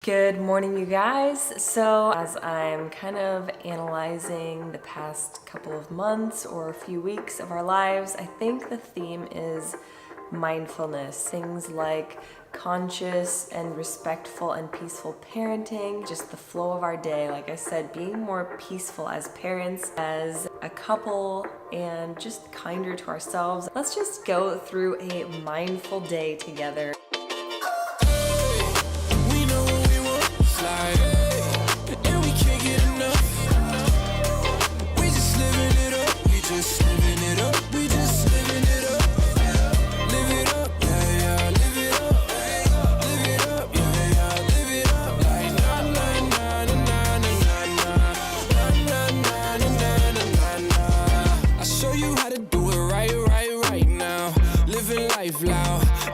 Good morning, you guys. So as I'm kind of analyzing the past couple of months or a few weeks of our lives, I think the theme is mindfulness. Things like conscious and respectful and peaceful parenting, just the flow of our day. Like I said, being more peaceful as parents, as a couple, and just kinder to ourselves. Let's just go through a mindful day together.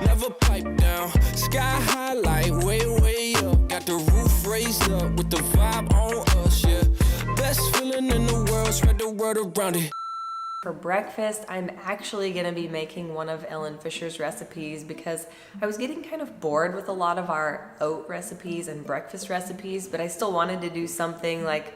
Never pipe down, sky high, like way up. Got the roof raised up with the vibe on us, yeah. Best feeling in the world, spread the word around it. For breakfast, I'm actually gonna be making one of Ellen Fisher's recipes because I was getting kind of bored with a lot of our oat recipes and breakfast recipes, but I still wanted to do something like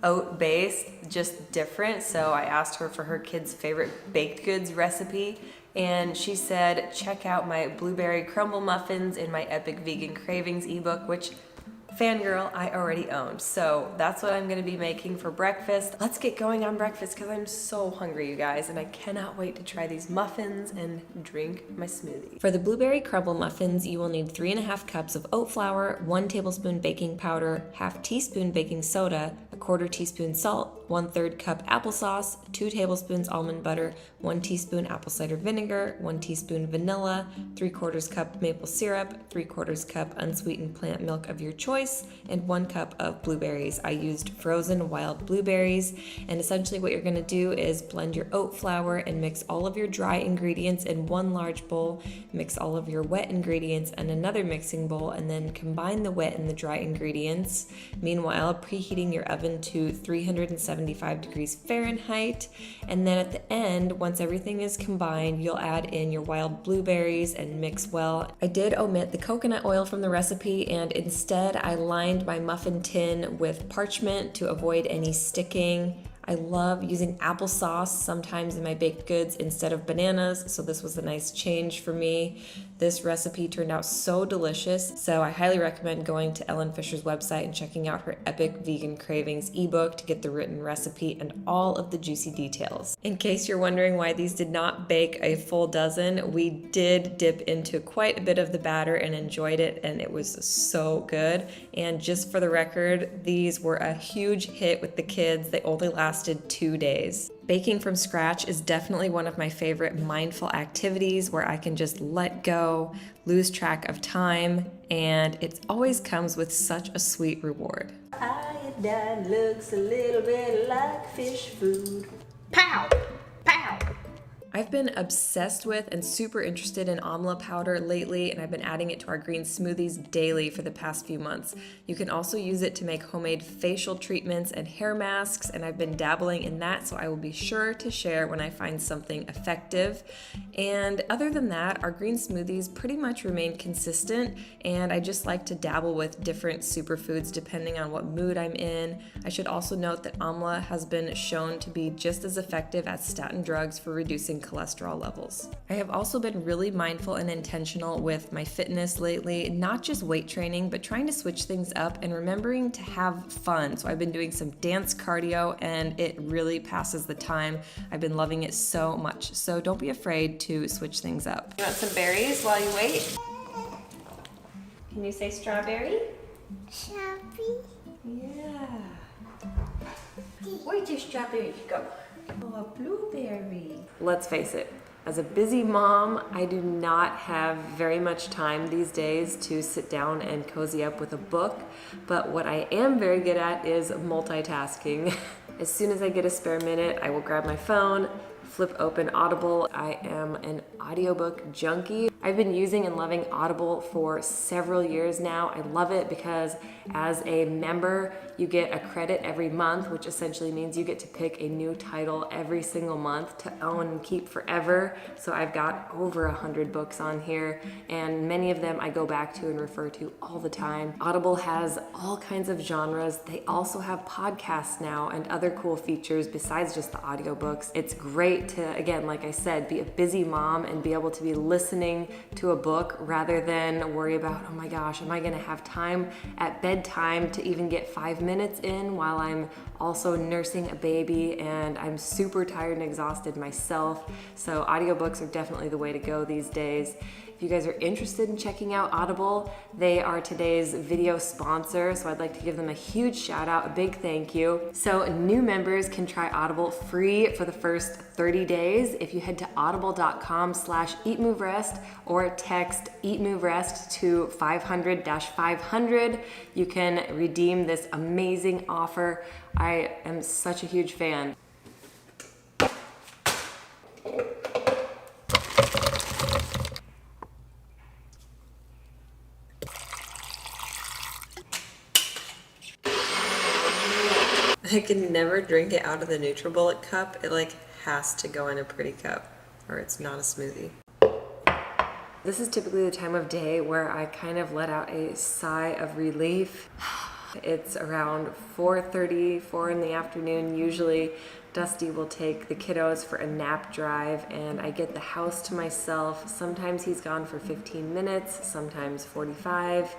oat-based, just different. So I asked her for her kids' favorite baked goods recipe, and she said, check out my blueberry crumble muffins in my Epic Vegan Cravings ebook, which fangirl, I already owned. So that's what I'm gonna be making for breakfast. Let's get going on breakfast because I'm so hungry, you guys, and I cannot wait to try these muffins and drink my smoothie. For the blueberry crumble muffins, you will need 3.5 cups of oat flour, 1 tablespoon baking powder, ½ teaspoon baking soda, 1/4 teaspoon salt, 1/3 cup applesauce, 2 tablespoons almond butter, 1 teaspoon apple cider vinegar, 1 teaspoon vanilla, 3/4 cup maple syrup, 3/4 cup unsweetened plant milk of your choice, and 1 cup of blueberries. I used frozen wild blueberries, and essentially what you're gonna do is blend your oat flour and mix all of your dry ingredients in 1 large bowl, mix all of your wet ingredients in another mixing bowl, and then combine the wet and the dry ingredients. Meanwhile, preheating your oven to 375 degrees Fahrenheit, and then at the end, once everything is combined, you'll add in your wild blueberries and mix well. I did omit the coconut oil from the recipe, and instead I lined my muffin tin with parchment to avoid any sticking. I love using applesauce sometimes in my baked goods instead of bananas, so this was a nice change for me. This recipe turned out so delicious, so I highly recommend going to Ellen Fisher's website and checking out her Epic Vegan Cravings ebook to get the written recipe and all of the juicy details. In case you're wondering why these did not bake a full dozen, we did dip into quite a bit of the batter and enjoyed it, and it was so good. And just for the record, these were a huge hit with the kids. They only lasted 2 days. Baking from scratch is definitely one of my favorite mindful activities where I can just let go, lose track of time, and it always comes with such a sweet reward. Iodine looks a little bit like fish food. Pow! Pow! I've been obsessed with and super interested in amla powder lately, and I've been adding it to our green smoothies daily for the past few months. You can also use it to make homemade facial treatments and hair masks, and I've been dabbling in that, so I will be sure to share when I find something effective. And other than that, our green smoothies pretty much remain consistent, and I just like to dabble with different superfoods depending on what mood I'm in. I should also note that amla has been shown to be just as effective as statin drugs for reducing cholesterol levels. I have also been really mindful and intentional with my fitness lately, not just weight training, but trying to switch things up and remembering to have fun. So I've been doing some dance cardio, and it really passes the time. I've been loving it so much. So don't be afraid to switch things up. You want some berries while you wait? Can you say strawberry? Strawberry. Yeah. Where'd your strawberries go? Oh, a blueberry. Let's face it, as a busy mom, I do not have very much time these days to sit down and cozy up with a book, but what I am very good at is multitasking. As soon as I get a spare minute, I will grab my phone, flip open Audible. I am an audiobook junkie. I've been using and loving Audible for several years now. I love it because as a member, you get a credit every month, which essentially means you get to pick a new title every single month to own and keep forever. So I've got over 100 books on here, and many of them I go back to and refer to all the time. Audible has all kinds of genres. They also have podcasts now and other cool features besides just the audiobooks. It's great to, again, like I said, be a busy mom and be able to be listening to a book rather than worry about, oh my gosh, am I gonna have time at bedtime to even get 5 minutes in while I'm also nursing a baby and I'm super tired and exhausted myself. So audiobooks are definitely the way to go these days. If you guys are interested in checking out Audible, they are today's video sponsor, so I'd like to give them a huge shout out, a big thank you. So new members can try Audible free for the first 30 days. If you head to audible.com/eatmoverest or text eatmoverest to 500-500, you can redeem this amazing offer. I am such a huge fan. I can never drink it out of the NutriBullet cup. It has to go in a pretty cup or it's not a smoothie. This is typically the time of day where I kind of let out a sigh of relief. It's around 4:30, 4 in the afternoon. Usually Dusty will take the kiddos for a nap drive and I get the house to myself. Sometimes he's gone for 15 minutes, sometimes 45.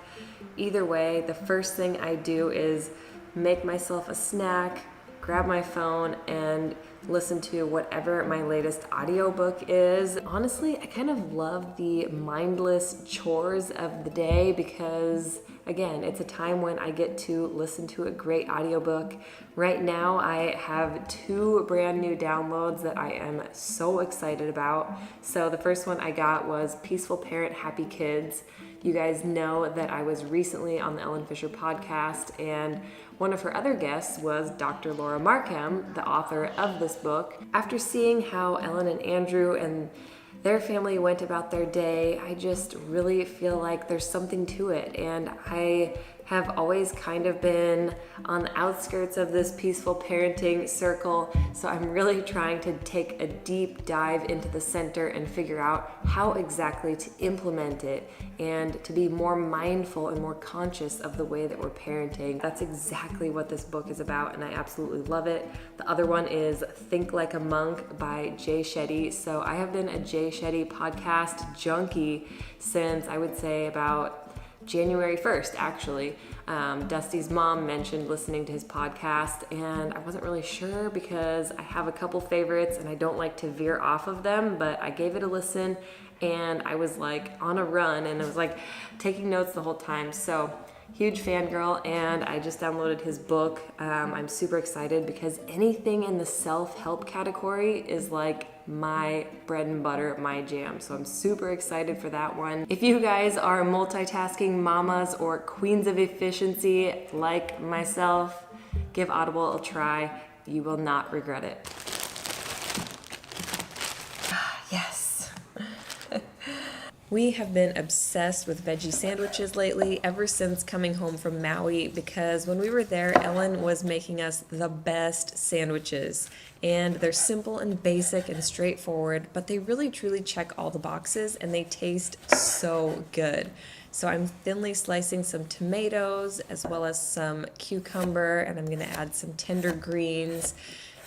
Either way, the first thing I do is make myself a snack, grab my phone, and listen to whatever my latest audiobook is. Honestly, I kind of love the mindless chores of the day because, again, it's a time when I get to listen to a great audiobook. Right now, I have 2 brand new downloads that I am so excited about. So the first one I got was Peaceful Parent, Happy Kids. You guys know that I was recently on the Ellen Fisher podcast, and one of her other guests was Dr. Laura Markham, the author of this book. After seeing how Ellen and Andrew and their family went about their day, I just really feel like there's something to it, and I have always kind of been on the outskirts of this peaceful parenting circle, so I'm really trying to take a deep dive into the center and figure out how exactly to implement it and to be more mindful and more conscious of the way that we're parenting. That's exactly what this book is about, and I absolutely love it. The other one is Think Like a Monk by Jay Shetty. So I have been a Jay Shetty podcast junkie since I would say about January 1st, actually. Dusty's mom mentioned listening to his podcast, and I wasn't really sure because I have a couple favorites and I don't like to veer off of them, but I gave it a listen and I was on a run and I was taking notes the whole time. So huge fangirl, and I just downloaded his book. I'm super excited because anything in the self-help category is my bread and butter, my jam. So I'm super excited for that one. If you guys are multitasking mamas or queens of efficiency like myself, give Audible a try. You will not regret it. Yes. We have been obsessed with veggie sandwiches lately ever since coming home from Maui, because when we were there, Ellen was making us the best sandwiches. And they're simple and basic and straightforward, but they really truly check all the boxes and they taste so good. So I'm thinly slicing some tomatoes as well as some cucumber, and I'm gonna add some tender greens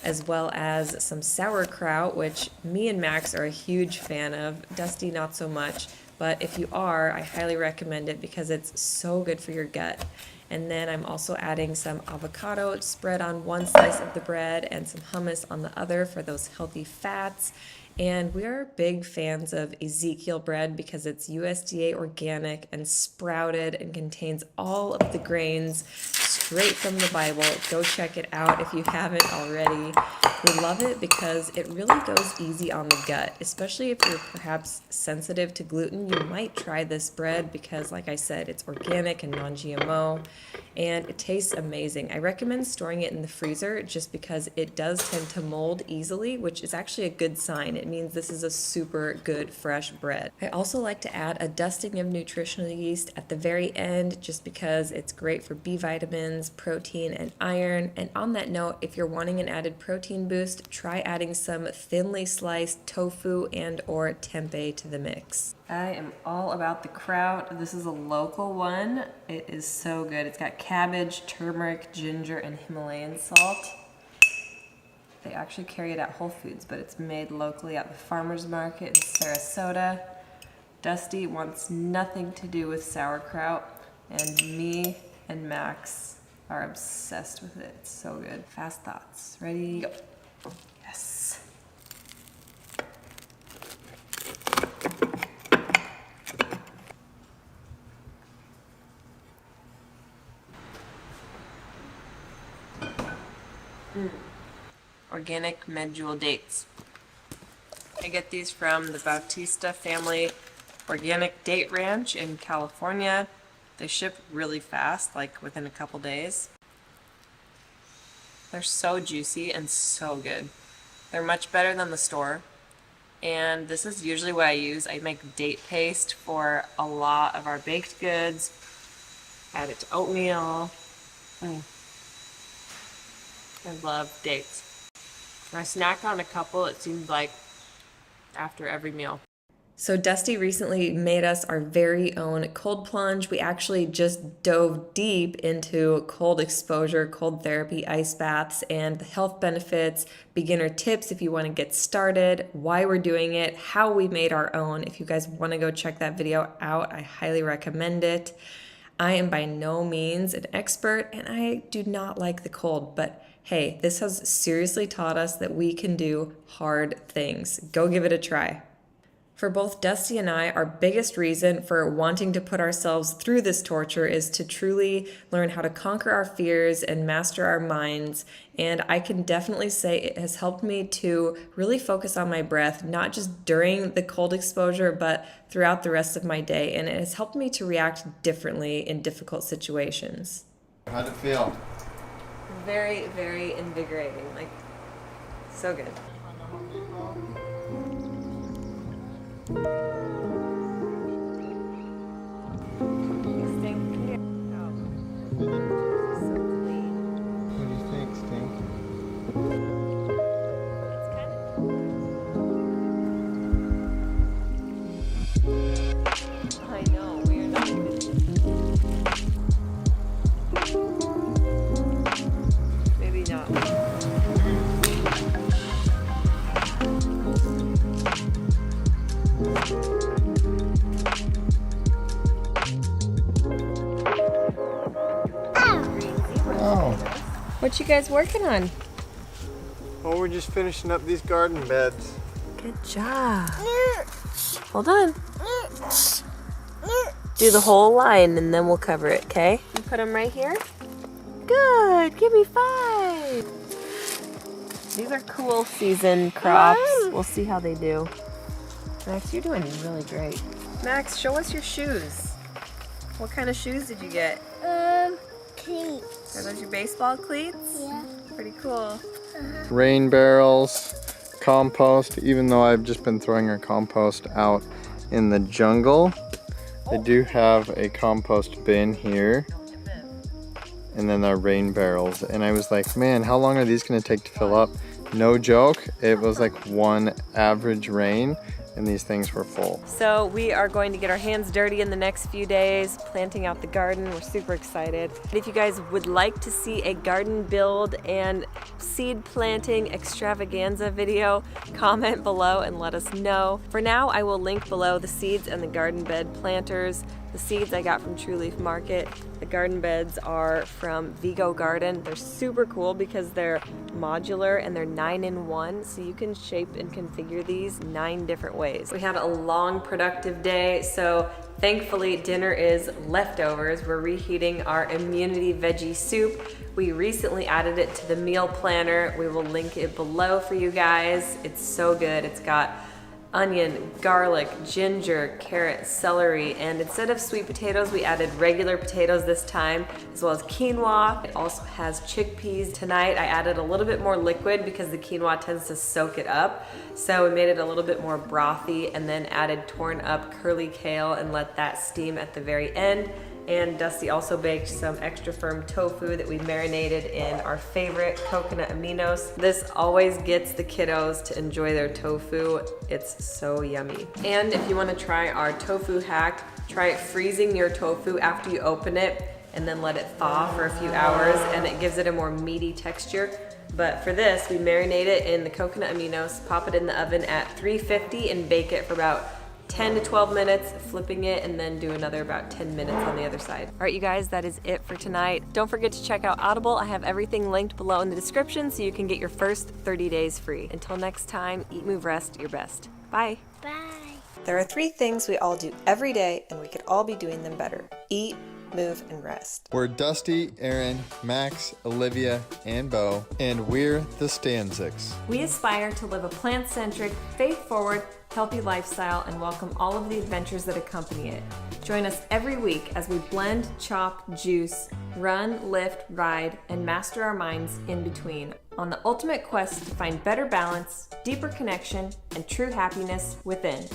as well as some sauerkraut, which me and Max are a huge fan of. Dusty, not so much, but if you are, I highly recommend it because it's so good for your gut. And then I'm also adding some avocado spread on one slice of the bread and some hummus on the other for those healthy fats. And we are big fans of Ezekiel bread because it's USDA organic and sprouted and contains all of the grains straight from the Bible. Go check it out if you haven't already. We love it because it really goes easy on the gut, especially if you're perhaps sensitive to gluten. You might try this bread because, like I said, it's organic and non-GMO, and it tastes amazing. I recommend storing it in the freezer just because it does tend to mold easily, which is actually a good sign. It means this is a super good fresh bread. I also like to add a dusting of nutritional yeast at the very end just because it's great for B vitamins, protein, and iron. And on that note, if you're wanting an added protein boost, try adding some thinly sliced tofu and or tempeh to the mix. I am all about the kraut. This is a local one. It is so good. It's got cabbage, turmeric, ginger, and Himalayan salt. They actually carry it at Whole Foods, but it's made locally at the farmer's market in Sarasota. Dusty wants nothing to do with sauerkraut, and me and Max are obsessed with it. It's so good. Fast thoughts. Ready, go. Yes. Organic medjool dates. I get these from the Bautista family organic date ranch in California. They ship really fast, like within a couple days. They're so juicy and so good. They're much better than the store. And this is usually what I use. I make date paste for a lot of our baked goods. Add it to oatmeal. I love dates. I snack on a couple, it seems like, after every meal. So Dusty recently made us our very own cold plunge. We actually just dove deep into cold exposure, cold therapy, ice baths, and the health benefits, beginner tips if you want to get started, why we're doing it, how we made our own. If you guys want to go check that video out, I highly recommend it. I am by no means an expert, and I do not like the cold, but hey, this has seriously taught us that we can do hard things. Go give it a try. For both Dusty and I, our biggest reason for wanting to put ourselves through this torture is to truly learn how to conquer our fears and master our minds. And I can definitely say it has helped me to really focus on my breath, not just during the cold exposure, but throughout the rest of my day. And it has helped me to react differently in difficult situations. How'd it feel? Very, very invigorating. Like, so good. What do you think, Stink? I know, we're not even. Maybe not. Oh. What you guys working on? Well, we're just finishing up these garden beds. Good job. Hold on. Do the whole line and then we'll cover it, okay? You put them right here. Good. Give me 5. These are cool season crops. We'll see how they do. Max, you're doing really great. Max, show us your shoes. What kind of shoes did you get? Cleats. Are those your baseball cleats? Yeah. Pretty cool. Rain barrels, compost, even though I've just been throwing our compost out in the jungle. I do have a compost bin here. And then our rain barrels. And I was like, man, how long are these gonna take to fill up? No joke, it was like one average rain and these things were full. So we are going to get our hands dirty in the next few days, planting out the garden. We're super excited. If you guys would like to see a garden build and seed planting extravaganza video, comment below and let us know. For now, I will link below the seeds and the garden bed planters. The seeds I got from True Leaf Market. The garden beds are from Vigo Garden. They're super cool because they're modular and they're 9-in-1, so you can shape and configure these 9 different ways. We had a long, productive day, so Thankfully, dinner is leftovers. We're reheating our immunity veggie soup. We recently added it to the meal planner. We will link it below for you guys. It's so good. It's got onion, garlic, ginger, carrot, celery, and instead of sweet potatoes, we added regular potatoes this time, as well as quinoa. It also has chickpeas. Tonight, I added a little bit more liquid because the quinoa tends to soak it up. So we made it a little bit more brothy and then added torn up curly kale and let that steam at the very end. And Dusty also baked some extra firm tofu that we marinated in our favorite coconut aminos. This always gets the kiddos to enjoy their tofu. It's so yummy. And if you want to try our tofu hack, try freezing your tofu after you open it and then let it thaw for a few hours, and it gives it a more meaty texture. But for this, we marinate it in the coconut aminos, pop it in the oven at 350 and bake it for about 10 to 12 minutes, flipping it, and then do another about 10 minutes on the other side. All right, you guys, that is it for tonight. Don't forget to check out Audible. I have everything linked below in the description so you can get your first 30 days free. Until next time, eat, move, rest your best. Bye. Bye. There are 3 things we all do every day, and we could all be doing them better. Eat, move, and rest. We're Dusty, Aaron, Max, Olivia, and Bo, and we're the Stanzics. We aspire to live a plant-centric, faith-forward, healthy lifestyle and welcome all of the adventures that accompany it. Join us every week as we blend, chop, juice, run, lift, ride, and master our minds in between on the ultimate quest to find better balance, deeper connection, and true happiness within.